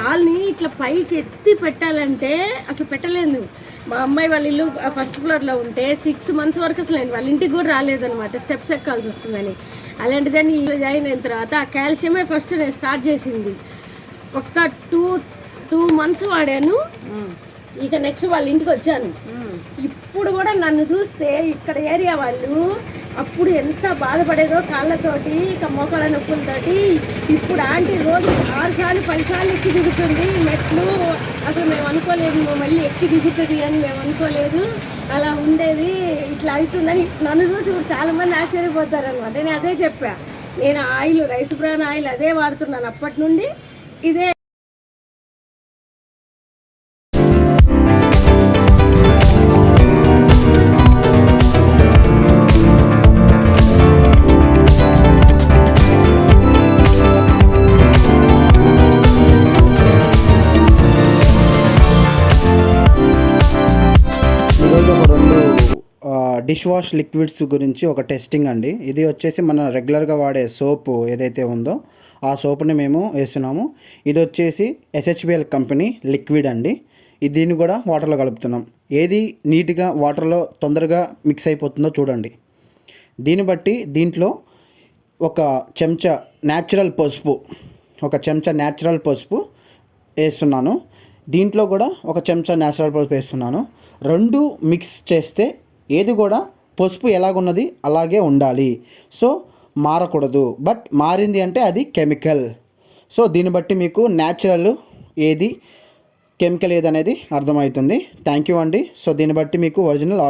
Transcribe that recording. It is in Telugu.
కాల్ని ఇట్లా పైకి ఎత్తి పెట్టాలంటే అసలు పెట్టలేదు. మా అమ్మాయి వాళ్ళ ఇల్లు ఫస్ట్ ఫ్లోర్లో ఉంటే 6 months వరకు అసలు వాళ్ళ ఇంటికి కూడా రాలేదనమాట, స్టెప్స్ ఎక్కాల్సి వస్తుందని. అలాంటిదని ఇల్లు జాయిన్ అయిన తర్వాత ఆ కాల్షియమే ఫస్ట్ నేను స్టార్ట్ చేసింది. ఒక 2 months వాడాను. ఇక నెక్స్ట్ వాళ్ళ ఇంటికి వచ్చాను. ఇప్పుడు కూడా నన్ను చూస్తే ఇక్కడ ఏరియా వాళ్ళు అప్పుడు ఎంత బాధపడేదో కాళ్ళతోటి, ఇక మోకాళ్ళ నొప్పులతోటి. ఇప్పుడు ఆంటీ రోజు 6 సార్లు 10 సార్లు ఎక్కి దిగుతుంది మెట్లు. అసలు మేము అనుకోలేదు మళ్ళీ ఎక్కి దిగుతుంది అని మేము అనుకోలేదు. అలా ఉండేది, ఇట్లా అవుతుందని నన్ను చూసి ఇప్పుడు చాలామంది ఆశ్చర్యపోతారనమాట. నేను అదే చెప్పా, నేను ఆయిల్ రైస్ బ్రాన్ ఆయిల్ అదే వాడుతున్నాను అప్పటి నుండి. ఇదే డిష్ వాష్ లిక్విడ్స్ గురించి ఒక టెస్టింగ్ అండి. ఇది వచ్చేసి మన రెగ్యులర్గా వాడే సోపు ఏదైతే ఉందో ఆ సోపుని మేము వేస్తున్నాము. ఇది వచ్చేసి SHBL కంపెనీ లిక్విడ్ అండి. దీన్ని కూడా వాటర్లో కలుపుతున్నాం. ఏది నీట్గా వాటర్లో తొందరగా మిక్స్ అయిపోతుందో చూడండి. దీన్ని బట్టి దీంట్లో ఒక చెంచా న్యాచురల్ పసుపు వేస్తున్నాను. దీంట్లో కూడా ఒక చెంచా న్యాచురల్ పసుపు వేస్తున్నాను. రెండు మిక్స్ చేస్తే ఏది కూడా పసుపు ఎలాగున్నది అలాగే ఉండాలి. సో మారకూడదు. బట్ మారింది అంటే అది కెమికల్. సో దీన్ని బట్టి మీకు న్యాచురల్ ఏది కెమికల్ ఏది అనేది అర్థమవుతుంది. థ్యాంక్ యూ అండి. సో దీన్ని బట్టి మీకు ఒరిజినల్